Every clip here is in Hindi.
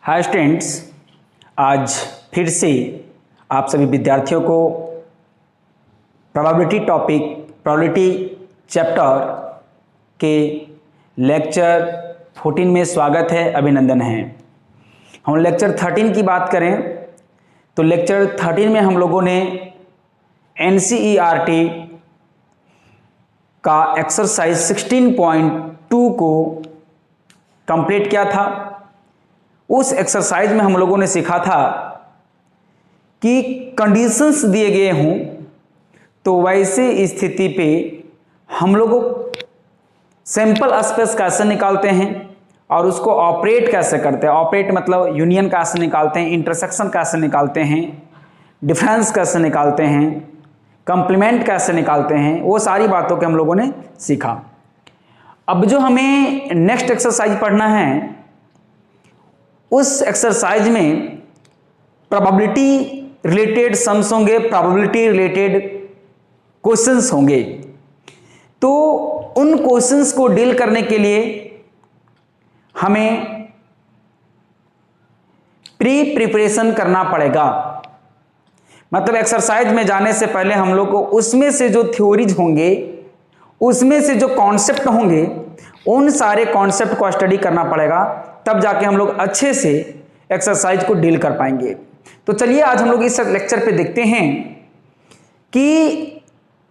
हाय स्टूडेंट्स, आज फिर से आप सभी विद्यार्थियों को प्रोबेबिलिटी चैप्टर के लेक्चर 14 में स्वागत है, अभिनंदन है। हम लेक्चर 13 की बात करें तो लेक्चर 13 में हम लोगों ने NCERT का एक्सरसाइज 16.2 को कंप्लीट किया था। उस एक्सरसाइज में हम लोगों ने सीखा था कि कंडीशंस दिए गए हों तो वैसे स्थिति पे हम लोग सैंपल स्पेस कैसे निकालते हैं और उसको ऑपरेट कैसे करते हैं। ऑपरेट मतलब यूनियन कैसे निकालते हैं, इंटरसेक्शन कैसे निकालते हैं, डिफरेंस कैसे निकालते हैं, कंप्लीमेंट कैसे निकालते हैं, वो सारी बातों के हम लोगों ने सीखा। अब जो हमें नेक्स्ट एक्सरसाइज पढ़ना है, उस एक्सरसाइज में प्रोबेबिलिटी रिलेटेड सम्स होंगे, प्रोबेबिलिटी रिलेटेड क्वेश्चंस होंगे। तो उन क्वेश्चंस को डील करने के लिए हमें प्रिपरेशन करना पड़ेगा। मतलब एक्सरसाइज में जाने से पहले हम लोग को उसमें से जो थ्योरीज होंगे, उसमें से जो कॉन्सेप्ट होंगे, उन सारे कॉन्सेप्ट को स्टडी करना पड़ेगा, तब जाके हम लोग अच्छे से एक्सरसाइज को डील कर पाएंगे। तो चलिए आज हम लोग इस लेक्चर पे देखते हैं कि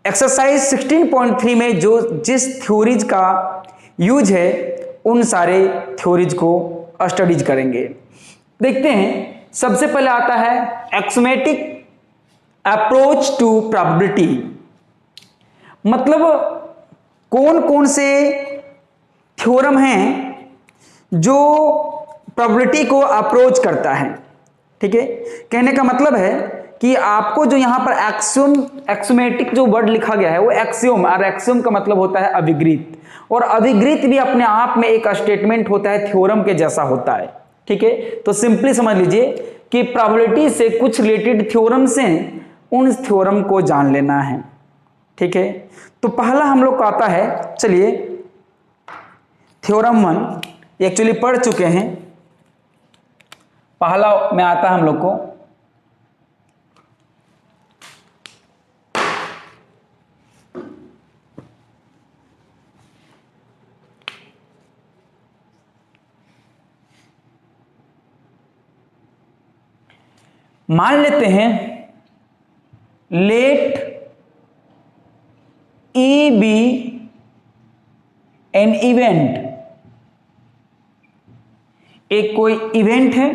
एक्सरसाइज 16.3 में जो जिस थ्योरीज का यूज है, उन सारे थ्योरीज को स्टडीज करेंगे। देखते हैं, सबसे पहले आता है एक्सोमेटिक अप्रोच टू प्रोबेबिलिटी। मतलब कौन कौन से थ्योरम हैं जो प्रोबेबिलिटी को अप्रोच करता है। ठीक है, कहने का मतलब है कि आपको जो यहां पर एक्सोमेटिक जो वर्ड लिखा गया है वो एक्सियोम, और एक्सियोम का मतलब होता है अभिगृत, और अभिगृत भी अपने आप में एक स्टेटमेंट होता है, थ्योरम के जैसा होता है। ठीक है, तो सिंपली समझ लीजिए कि प्रोबेबिलिटी से कुछ रिलेटेड थ्योरम्स हैं, उन थ्योरम को जान लेना है। ठीक है, तो पहला हम लोग का आता है, चलिए थ्योरम 1 एक्चुअली पढ़ चुके हैं। पहला में आता है हम लोग को मान लेते हैं let E be an event. एक कोई इवेंट है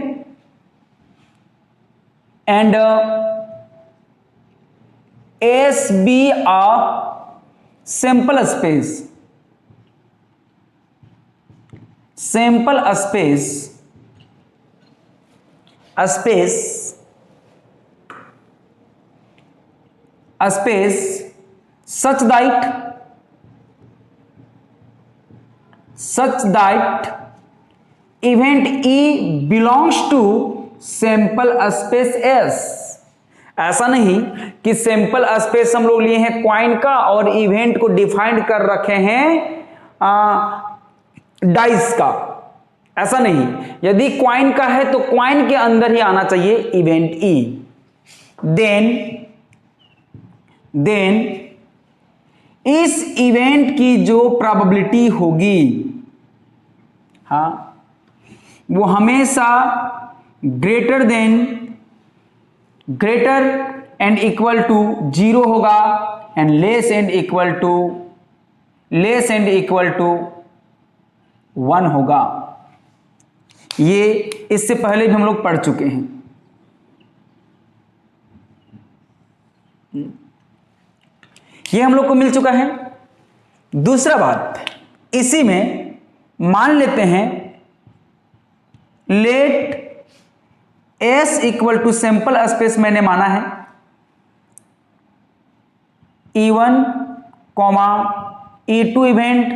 and S be a sample space. Sample space such that event E belongs to sample space S। ऐसा नहीं कि सैंपल स्पेस हम लोग लिए हैं क्वाइन का और इवेंट को डिफाइंड कर रखे हैं डाइस का, ऐसा नहीं। यदि क्वाइन का है तो क्वाइन के अंदर ही आना चाहिए इवेंट E। देन इस इवेंट की जो प्रोबेबिलिटी होगी, हाँ, वो हमेशा ग्रेटर एंड इक्वल टू 0 होगा and less and equal to 1 होगा। ये इससे पहले भी हम लोग पढ़ चुके हैं। ये हम लोग को मिल चुका है। दूसरा बात, इसी में मान लेते हैं let S equal to sample space मैंने माना है E1, E2 event,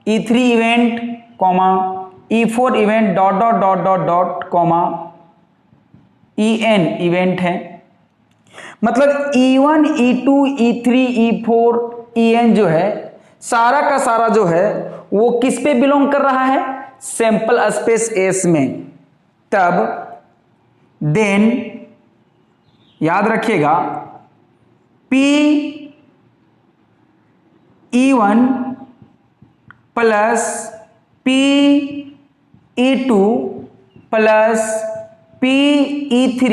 E3 event, E4 event En event है। मतलब E1, E2, E3, E4, En जो है सारा का सारा जो है वो किस पे बिलोंग कर रहा है, सैंपल स्पेस एस में। तब देन याद रखिएगा PE1 plus PE2 plus PE3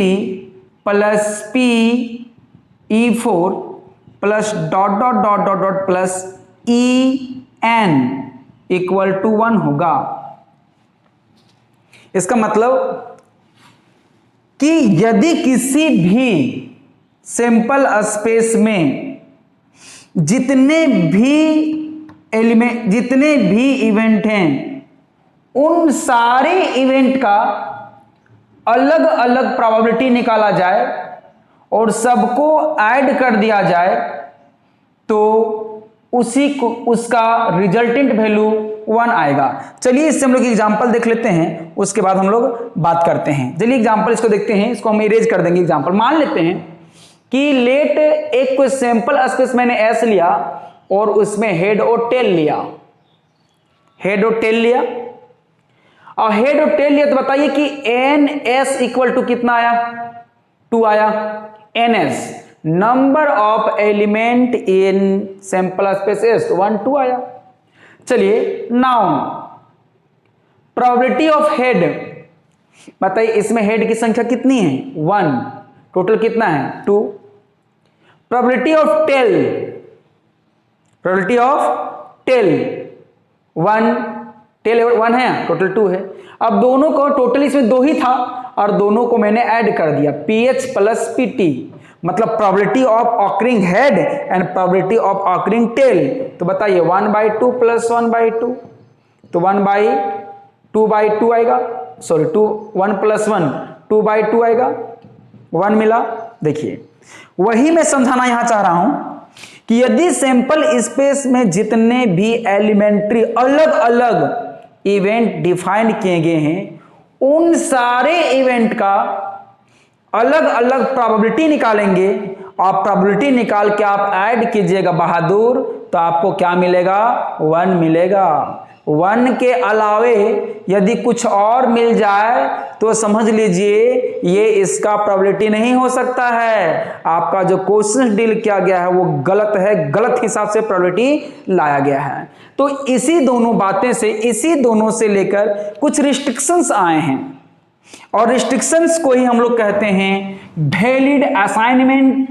plus PE4 plus dot dot dot dot dot plus EN equal to 1 होगा। इसका मतलब कि यदि किसी भी सैंपल स्पेस में जितने भी इवेंट हैं उन सारे इवेंट का अलग अलग प्रोबेबिलिटी निकाला जाए और सबको ऐड कर दिया जाए तो उसका रिजल्टेंट वैल्यू 1 आएगा। चलिए इससे हम लोग एग्जांपल देख लेते हैं, उसके बाद हम लोग बात करते हैं। चलिए एग्जांपल इसको देखते हैं, इसको हम इरेज कर देंगे। एग्जांपल मान लेते हैं कि लेट एक कोई सैंपल स्पेस मैंने एस लिया और उसमें हेड और टेल लिया, हेड और टेल लिया तो बताइए कि एन एस इक्वल टू कितना आया? 2 आया। N S number of element in sample space S 1 2 आया। चलिए नाउ प्रोबेबिलिटी ऑफ हेड बताइए, इसमें हेड की संख्या कितनी है? 1, टोटल कितना है? 2। प्रोबेबिलिटी ऑफ टेल 1, टेल 1 है, टोटल 2 है। अब दोनों को टोटल इसमें 2 ही था और दोनों को मैंने ऐड कर दिया, PH प्लस PT, मतलब probability of occurring head and probability of occurring tail. तो बताइए 1/2 प्लस 1/2, तो 1/2 आएगा, सॉरी 1 प्लस 1 2/2 आएगा, 1 मिला। देखिए वही मैं समझाना यहां चाह रहा हूं कि यदि सैंपल स्पेस में जितने भी एलिमेंट्री अलग अलग इवेंट डिफाइन किए गए हैं उन सारे इवेंट का अलग अलग प्रोबेबिलिटी निकालेंगे और प्रोबेबिलिटी निकाल के आप ऐड कीजिएगा बहादुर, तो आपको क्या मिलेगा? 1 मिलेगा। 1 के अलावे यदि कुछ और मिल जाए तो समझ लीजिए ये इसका प्रोबेबिलिटी नहीं हो सकता है। आपका जो क्वेश्चन डील किया गया है वो गलत है, गलत हिसाब से प्रोबेबिलिटी लाया गया है। तो इसी दोनों से लेकर कुछ रिस्ट्रिक्शंस आए हैं और रिस्ट्रिक्शंस को ही हम लोग कहते हैं वैलिड असाइनमेंट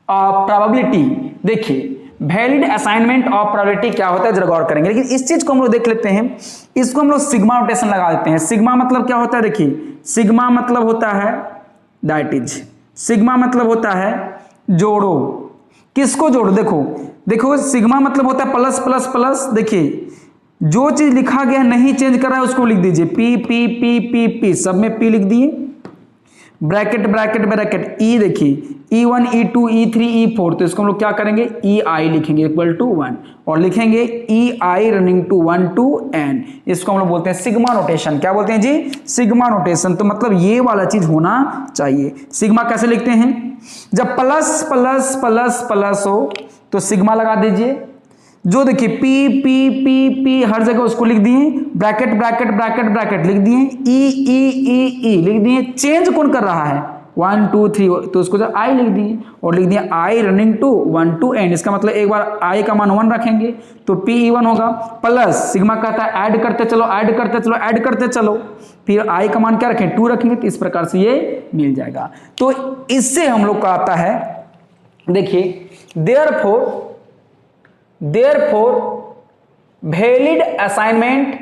ऑफ प्रोबेबिलिटी। देखिए वैलिड असाइनमेंट ऑफ प्रोबेबिलिटी क्या होता है जरा गौर करेंगे, लेकिन इस चीज को हम लोग देख लेते हैं। इसको हम लोग सिग्मा नोटेशन लगा देते हैं। सिग्मा मतलब क्या होता है? देखिए सिग्मा मतलब होता है दैट इज, सिग्मा मतलब होता है जोड़ो। किसको जोड़ो? देखो सिग्मा मतलब होता है प्लस प्लस प्लस। देखिए जो चीज लिखा गया नहीं चेंज कर रहा है उसको लिख दीजिए, P P P P P, सब में पी लिख दिए, ब्रैकेट ब्रैकेट ब्रैकेट ई। देखिए E1 E2 E3 E4, तो इसको हम लोग क्या करेंगे? EI लिखेंगे इक्वल टू 1 और लिखेंगे EI running to 1 to n। इसको हम लोग बोलते हैं सिग्मा नोटेशन। क्या बोलते हैं जी? Sigma notation. तो मतलब ये वाला चीज होना चाहिए। सिग्मा कैसे लिखते हैं? जब प्लस प्लस प्लस प्लस हो तो सिग्मा लगा दीजिए। जो देखिए पी पी पी पी हर जगह उसको लिख दिए, ब्रैकेट ब्रैकेट ब्रैकेट ब्रैकेट लिख दिए, ई लिख दिए। चेंज कौन कर रहा है? 1 2 3, तो उसको जब आई लिख दिए और लिख दिया आई रनिंग टू 1 to n। इसका मतलब एक बार आई का मान 1 रखेंगे तो PE1 होगा, प्लस सिग्मा कहता है ऐड करते चलो ऐड करते चलो ऐड करते चलो, फिर आई का मान क्या रखें? 2 रखेंगे, तो इस प्रकार से ये मिल जाएगा। तो इससे हम लोग का आता है, देखिए therefore valid assignment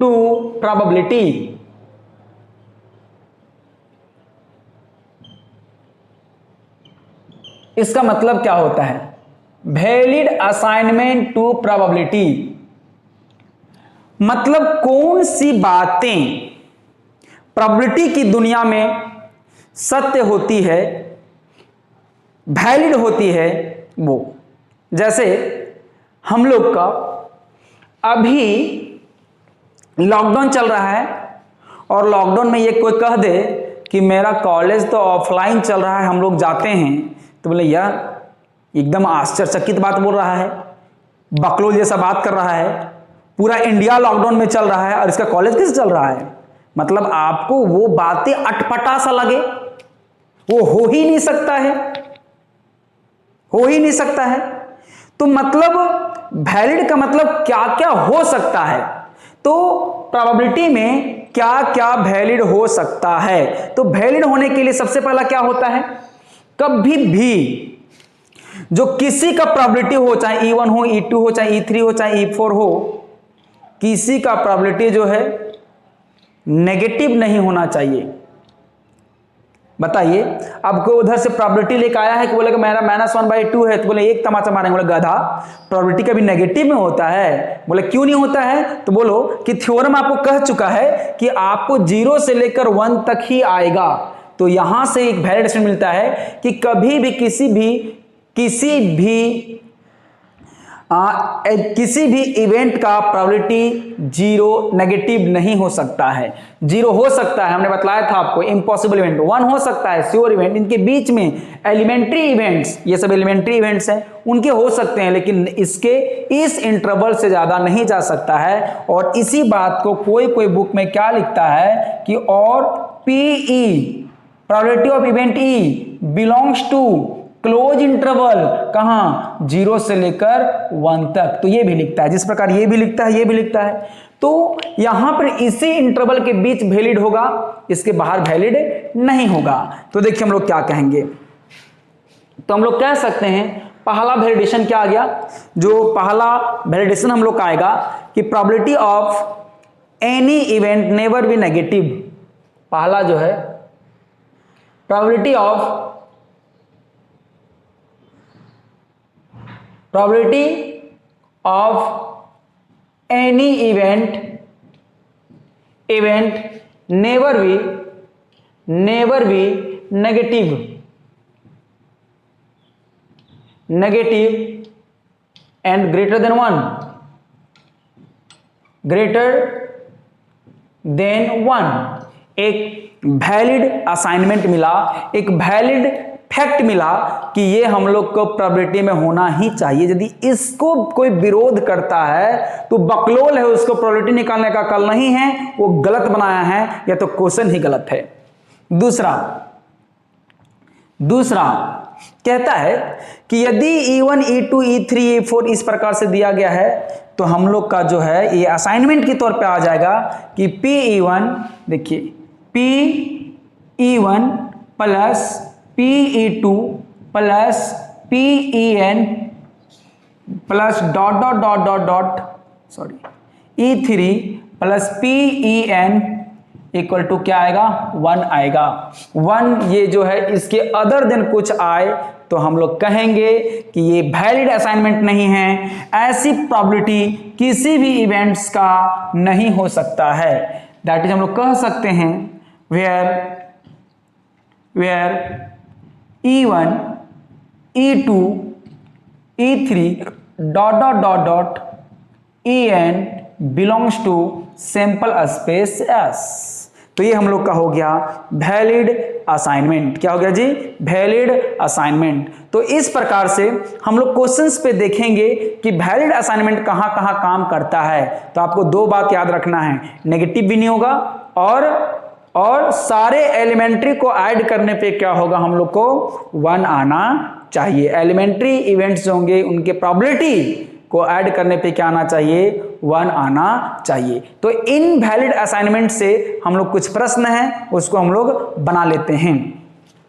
to probability। इसका मतलब क्या होता है? वैलिड असाइनमेंट टू प्रोबेबिलिटी मतलब कौन सी बातें प्रोबेबिलिटी की दुनिया में सत्य होती है, वैलिड होती है वो। जैसे हम लोग का अभी लॉकडाउन चल रहा है और लॉकडाउन में ये कोई कह दे कि मेरा कॉलेज तो ऑफलाइन चल रहा है, हम लोग जाते हैं, तो बोले यार एकदम आश्चर्यचकित बात बोल रहा है, बकलोल जैसा बात कर रहा है, पूरा इंडिया लॉकडाउन में चल रहा है और इसका कॉलेज कैसे चल रहा है। मतलब आपको वो बातें अटपटा सा लगे, वो हो ही नहीं सकता है, हो ही नहीं सकता है। तो मतलब वैलिड का मतलब क्या क्या हो सकता है, तो प्रोबेबिलिटी में क्या क्या वैलिड हो सकता है। तो वैलिड होने के लिए सबसे पहला क्या होता है, कभी भी जो किसी का प्रोबेबिलिटी हो, चाहे E1 हो, E2 हो, चाहे E3 हो, चाहे E4 हो, किसी का प्रोबेबिलिटी जो है नेगेटिव नहीं होना चाहिए। बताइए, आपको उधर से प्रोबेबिलिटी लेकर आया है कि बोले मेरा -1/2 है, तो बोले एक तमाचा मारेंगे, बोले गधा, प्रोबेबिलिटी कभी नेगेटिव में होता है। बोले क्यों नहीं होता है, तो बोलो कि थ्योरम आपको कह चुका है कि आपको 0 से लेकर 1 तक ही आएगा। तो यहां से एक वैलिड मिलता है कि कभी भी किसी भी इवेंट का प्रोबेबिलिटी 0 नेगेटिव नहीं हो सकता है। 0 हो सकता है, हमने बताया था आपको, इम्पॉसिबल इवेंट। 1 हो सकता है, श्योर इवेंट। इनके बीच में एलिमेंट्री इवेंट्स, ये सब एलिमेंट्री इवेंट्स हैं, उनके हो सकते हैं, लेकिन इसके इस इंटरवल से ज्यादा नहीं जा सकता है। और इसी बात को कोई बुक में क्या लिखता है कि और PE, probability of event E belongs to close interval, कहां, 0 से लेकर 1 तक। तो ये भी लिखता है, जिस प्रकार ये भी लिखता है, ये भी लिखता है। तो यहां पर इसी इंटरवल के बीच वैलिड होगा, इसके बाहर वैलिड नहीं होगा। तो देखिए हम लोग क्या कहेंगे, तो हम लोग कह सकते हैं पहला वैलिडेशन क्या आ गया, जो पहला वैलिडेशन हम लोग का आएगा कि probability of any event never be negative. पहला जो है probability of any event never be negative and greater than 1, एक वैलिड असाइनमेंट मिला, एक वैलिड फैक्ट मिला कि ये हम लोग को प्रोबेबिलिटी में होना ही चाहिए। यदि इसको कोई विरोध करता है तो बकलोल है, उसको प्रोबेबिलिटी निकालने का कल नहीं है, वो गलत बनाया है, या तो क्वेश्चन ही गलत है। दूसरा कहता है कि यदि E1, E2, E3, E4 इस प्रकार से दिया गया है, तो हम लोग का जो है ये असाइनमेंट के तौर पे आ जाएगा कि PE1, देखिए PE1 plus PE2 plus PEN plus E3 plus PEN equal to क्या आएगा, 1 आएगा। 1 ये जो है इसके अदर देन कुछ आए तो हम लोग कहेंगे कि ये वैलिड असाइनमेंट नहीं है। ऐसी प्रोबेबिलिटी किसी भी इवेंट्स का नहीं हो सकता है। दैट इज हम लोग कह सकते हैं where E1, E2, E3 EN belongs to sample space S। तो ये हम लोग का हो गया वैलिड असाइनमेंट। क्या हो गया जी, वैलिड असाइनमेंट। तो इस प्रकार से हम लोग क्वेश्चंस पे देखेंगे कि वैलिड असाइनमेंट कहां कहां काम करता है। तो आपको 2 बात याद रखना है, नेगेटिव भी नहीं होगा और सारे एलिमेंट्री को ऐड करने पे क्या होगा, हम लोग को 1 आना चाहिए। एलिमेंट्री इवेंट्स जो होंगे उनके प्रोबेबिलिटी को ऐड करने पे क्या आना चाहिए, 1 आना चाहिए। तो इन वैलिड असाइनमेंट से हम लोग कुछ प्रश्न हैं उसको हम लोग बना लेते हैं।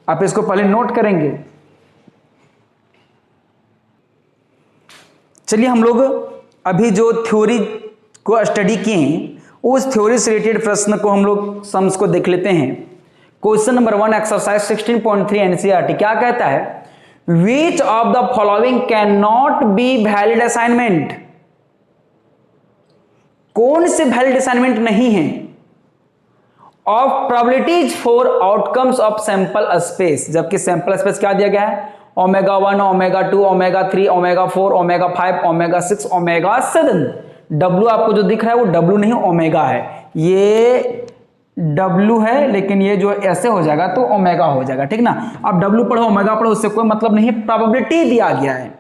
आप इसको पहले नोट करेंगे। चलिए हम लोग अभी जो थ्योरी को स्टडी किए उस थ्योरी से रिलेटेड प्रश्न को हम लोग सम्स को देख लेते हैं। क्वेश्चन नंबर 1 एक्सरसाइज 16.3 एनसीईआरटी क्या कहता है, Which of the following cannot be valid assignment? कौन से वैलिड असाइनमेंट नहीं है of probabilities for outcomes of sample space, जबकि सैंपल स्पेस क्या दिया गया है, ω1, ω2, ω3, ω4, ω5, ω6, ω7। W आपको जो दिख रहा है वो W नहीं ओमेगा है, ये W है, लेकिन ये जो ऐसे हो जाएगा तो ओमेगा हो जाएगा, ठीक ना। अब W पढ़ो ओमेगा पढ़ो, उससे कोई मतलब नहीं है, प्रोबेबिलिटी दिया गया है।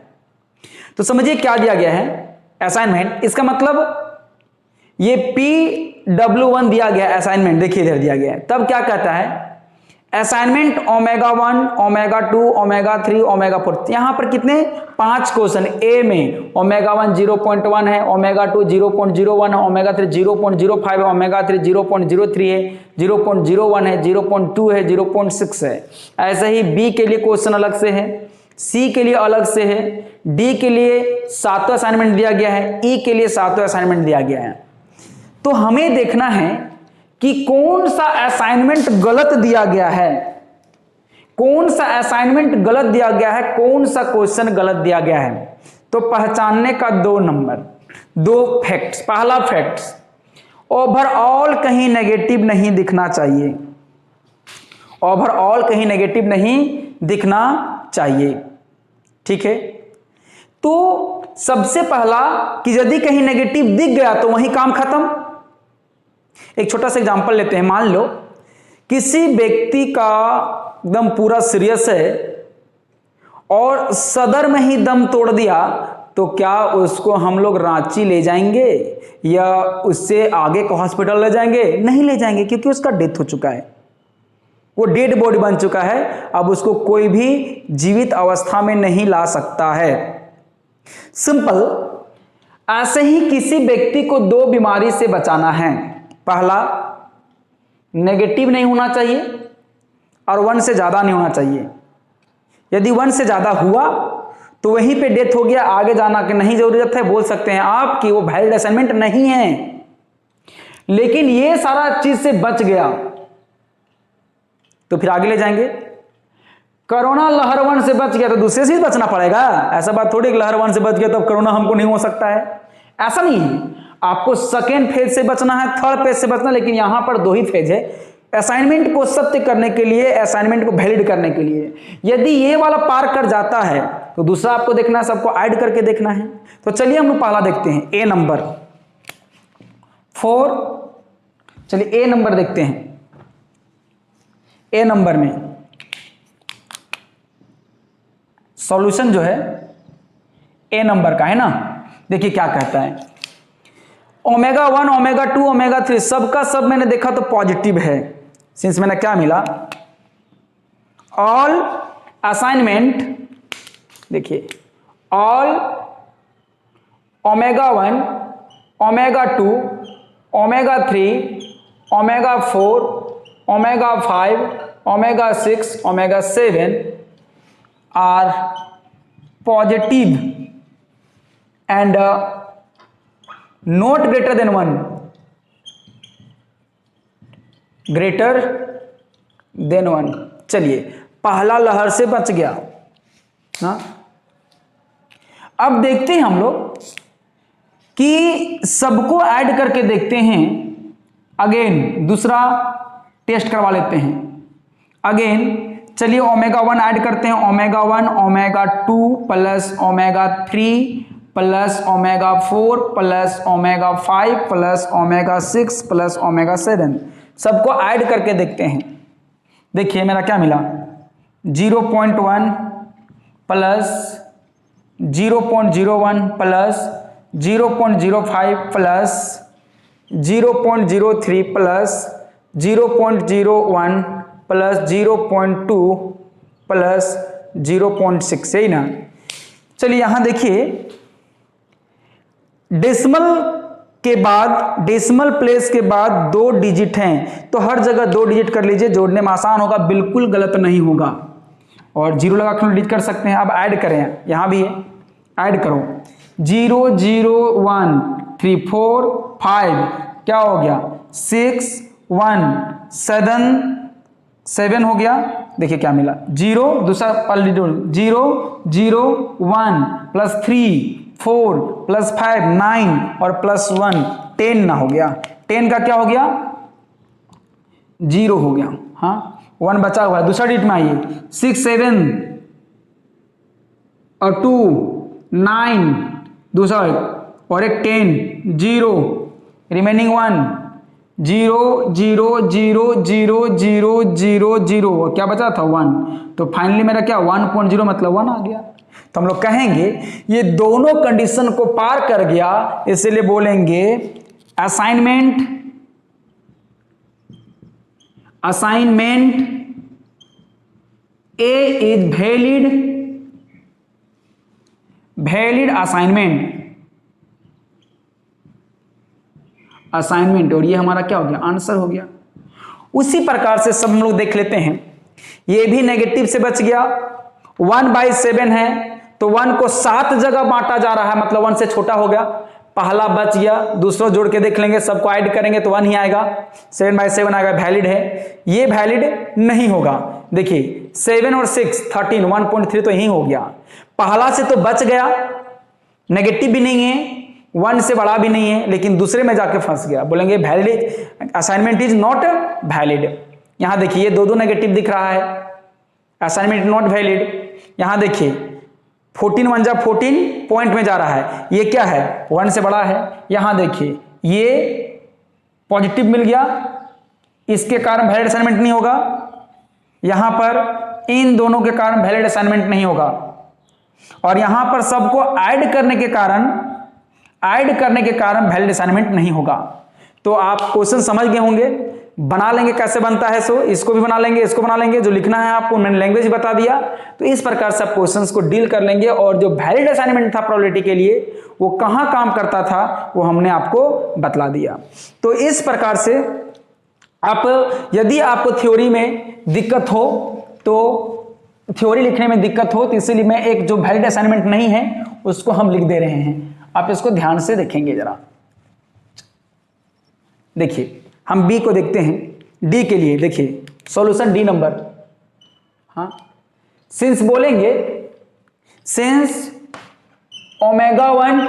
तो समझिए क्या दिया गया है असाइनमेंट, इसका मतलब ये PW1 दिया गया असाइनमेंट, देखिए इधर दिया गया है। तब क्या कहता है assignment omega 1 omega 2 omega 3 omega 4, यहां पर कितने 5 क्वेश्चन। ए में ओमेगा 1 0.1 है, ओमेगा 2 0.01 है, ओमेगा 3 0.05 है, ओमेगा 3 0.03 है, 0.01 है, 0.2 है, 0.6 है। ऐसे ही बी के लिए क्वेश्चन अलग से है, सी के लिए अलग से है, डी के लिए 7वां असाइनमेंट दिया गया है, ई के लिए 7वां असाइनमेंट दिया गया है। तो हमें देखना है कि कौन सा असाइनमेंट गलत दिया गया है, कौन सा असाइनमेंट गलत दिया गया है, कौन सा क्वेश्चन गलत दिया गया है। तो पहचानने का 2 नंबर, 2 फैक्ट्स। पहला फैक्ट, ओवरऑल कहीं नेगेटिव नहीं दिखना चाहिए, ओवरऑल कहीं नेगेटिव नहीं दिखना चाहिए, ठीक है। तो सबसे पहला कि यदि कहीं नेगेटिव दिख गया तो वहीं काम खत्म। एक छोटा सा एग्जांपल लेते हैं, मान लो किसी व्यक्ति का दम पूरा सीरियस है और सदर में ही दम तोड़ दिया, तो क्या उसको हम लोग रांची ले जाएंगे या उससे आगे को हॉस्पिटल ले जाएंगे? नहीं ले जाएंगे, क्योंकि उसका डेथ हो चुका है, वो डेड बॉडी बन चुका है। अब उसको कोई भी जीवित अवस्था में नहीं ला सकता है। सिंपल। ऐसे ही किसी व्यक्ति को 2 बीमारी से बचाना है। पहला, नेगेटिव नहीं होना चाहिए और 1 से ज्यादा नहीं होना चाहिए। यदि 1 से ज्यादा हुआ तो वहीं पे डेथ हो गया, आगे जाना की नहीं जरूरत है, बोल सकते हैं आप कि वो वैलिड असाइनमेंट नहीं है। लेकिन ये सारा चीज से बच गया तो फिर आगे ले जाएंगे। कोरोना लहर 1 से बच गया तो दूसरे से बचना पड़ेगा। ऐसा बात थोड़ी कि लहर 1 से बच गया तो कोरोना हमको नहीं हो सकता है, ऐसा नहीं है। आपको सेकेंड फेज से बचना है, थर्ड फेज से बचना, लेकिन यहां पर 2 ही फेज है असाइनमेंट को सत्य करने के लिए, असाइनमेंट को वैलिड करने के लिए। यदि ये वाला पार कर जाता है तो दूसरा आपको देखना है, सबको ऐड करके देखना है। तो चलिए हम लोग पहला देखते हैं, ए नंबर 4। चलिए ए नंबर देखते हैं। ए नंबर में सॉल्यूशन जो है ए नंबर का है ना, देखिए क्या कहता है। ओमेगा 1 ओमेगा 2 ओमेगा 3 सबका सब मैंने देखा तो पॉजिटिव है। सिंस मैंने क्या मिला, ऑल असाइनमेंट, देखिए all omega 1 omega 2 omega 3 omega 4 omega 5 omega 6 omega 7 are positive and not greater than 1, greater than 1। चलिए पहला लहर से बच गया। हाँ, अब देखते हैं हम लोग कि सबको ऐड करके देखते हैं। अगेन दूसरा टेस्ट करवा लेते हैं। अगेन चलिए ओमेगा 1 ऐड करते हैं, omega 1 omega 2 plus omega 3 plus omega 4 plus omega 5 plus omega 6 plus omega 7, सबको ऐड करके देखते हैं। देखिए मेरा क्या मिला, 0.1 plus 0.01 plus 0.05 plus 0.03 plus 0.01 plus 0.2 plus 0.6, सही ना। चलिए यहां देखिए, डेसिमल के बाद, डेसिमल प्लेस के बाद 2 डिजिट हैं तो हर जगह 2 डिजिट कर लीजिए, जोड़ने में आसान होगा, बिल्कुल गलत नहीं होगा। और 0 लगा कर डिलीट कर सकते हैं। अब ऐड करें, यहां भी है, ऐड करो 0 0 1 3 4 5, क्या हो गया 6 1 7 7 हो गया। देखिए क्या मिला, 0 दूसरा 0 0 1 प्लस 3 4 प्लस 5 9 और प्लस 1 10 ना हो गया। 10 का क्या हो गया, 0 हो गया। हाँ 1 बचा हुआ है, दूसरा डिजिट में आइए, 6 7 और 2 9 दूसरा और एक 10 0 रिमेनिंग 1 0 0 0 0 0 0 0, क्या बचा था 1, तो फाइनली मेरा क्या 1.0 मतलब 1 आ गया। तो हम लोग कहेंगे ये दोनों कंडीशन को पार कर गया, इसलिए बोलेंगे assignment A is valid assignment, और ये हमारा क्या हो गया, आंसर हो गया। उसी प्रकार से सब हम लोग देख लेते हैं, ये भी नेगेटिव से बच गया, 1/7 है तो 1 को 7 जगह बांटा जा रहा है, मतलब 1 से छोटा हो गया, पहला बच गया, दूसरा जोड़ के देख लेंगे, सबको ऐड करेंगे तो 1 ही आएगा, 7/7 आएगा, वैलिड है। ये वैलिड नहीं होगा, देखिए 7 और 6 13, 1.3 तो यही हो गया, पहला से तो बच गया, नेगेटिव भी नहीं है, 1 से बड़ा भी नहीं है, लेकिन दूसरे में जाके फंस गया, बोलेंगे valid assignment is not valid. यहां देखिए ये दो नेगेटिव दिख रहा है, असाइनमेंट नॉट वैलिड। यहां देखिए 14 1 जा 14 पॉइंट में जा रहा है, ये क्या है 1 से बड़ा है। यहां देखिए ये पॉजिटिव मिल गया, इसके कारण वैलिड असाइनमेंट नहीं होगा, यहां पर इन दोनों के कारण वैलिड असाइनमेंट नहीं होगा, और यहां पर सबको ऐड करने के कारण वैलिड असाइनमेंट नहीं होगा। तो आप क्वेश्चन समझ गए होंगे, बना लेंगे कैसे बनता है, सो इसको भी बना लेंगे, इसको बना लेंगे, जो लिखना है आपको मैंने लैंग्वेज बता दिया, तो इस प्रकार से आप क्वेश्चंस को डील कर लेंगे, और जो वैलिड असाइनमेंट था प्रोबेबिलिटी के लिए वो कहां काम करता था वो हमने आपको बतला दिया। तो इस प्रकार से आप, यदि आपको थ्योरी में दिक्कत हो, तो थ्योरी लिखने में दिक्कत हो, तो इसलिए मैं एक जो वैलिड असाइनमेंट नहीं है उसको हम लिख दे रहे हैं, आप इसको ध्यान से देखेंगे जरा। देखिए हम बी को देखते हैं, डी के लिए देखिए सॉल्यूशन डी नंबर, हाँ सिंस बोलेंगे, सिंस ω1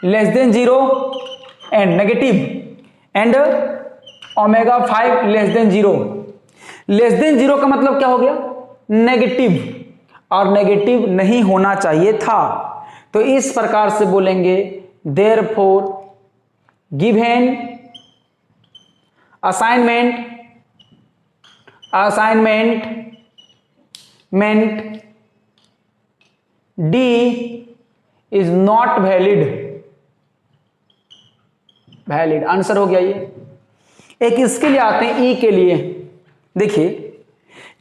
< 0 एंड नेगेटिव एंड ω5 < 0, <0 का मतलब क्या हो गया, नेगेटिव, और नेगेटिव नहीं होना चाहिए था, तो इस प्रकार से बोलेंगे therefore given assignment D is not valid answer हो गया। ये एक इसके लिए आते हैं, ई के लिए देखिए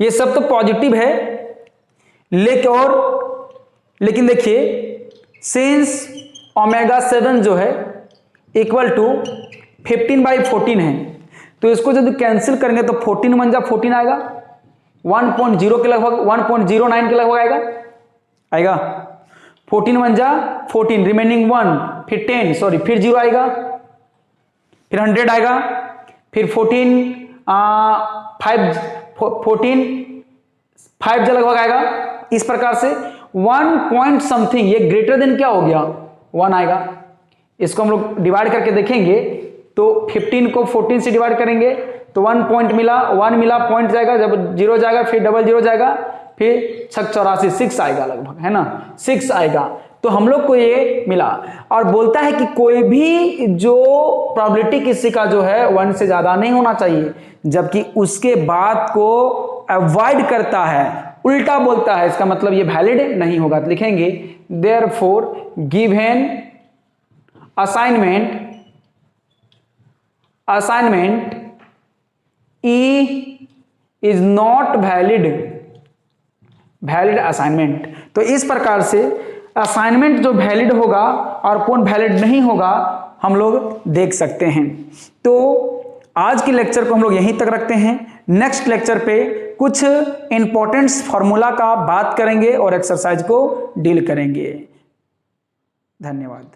ये सब तो पॉजिटिव है, लेकिन देखिए सिंस ω7 जो है इक्वल टू 15/14 है, तो इसको जब कैंसिल करेंगे तो 14 1 जा 14 आएगा, 1.0 के लगभग, 1.09 के लगभग आएगा 14 1 जा 14, रिमेनिंग 1, फिर 10 सॉरी फिर 0 आएगा, फिर 100 आएगा, फिर 14 5 जा लगभग आएगा, इस प्रकार से 1 पॉइंट समथिंग, ये ग्रेटर देन क्या हो गया 1 आएगा। इसको हम लोग डिवाइड करके देखेंगे तो 15 को 14 से डिवाइड करेंगे तो 1 पॉइंट मिला, 1 मिला, पॉइंट जाएगा, जब 0 जाएगा फिर डबल 0 जाएगा, फिर 6 84 6 आएगा लगभग, है ना 6 आएगा। तो हम लोग को ये मिला, और बोलता है कि कोई भी जो प्रोबेबिलिटी किसी का जो है 1 से ज्यादा नहीं होना चाहिए, जबकि उसके बाद को अवॉइड करता है, उल्टा बोलता है, इसका मतलब ये वैलिड नहीं होगा। तो लिखेंगे therefore given assignment E is not valid assignment. तो इस प्रकार से असाइनमेंट जो वैलिड होगा और कौन वैलिड नहीं होगा हम लोग देख सकते हैं। तो आज के लेक्चर को हम लोग यहीं तक रखते हैं, नेक्स्ट लेक्चर पे कुछ इंपॉर्टेंट फॉर्मूला का बात करेंगे और एक्सरसाइज को डील करेंगे। धन्यवाद।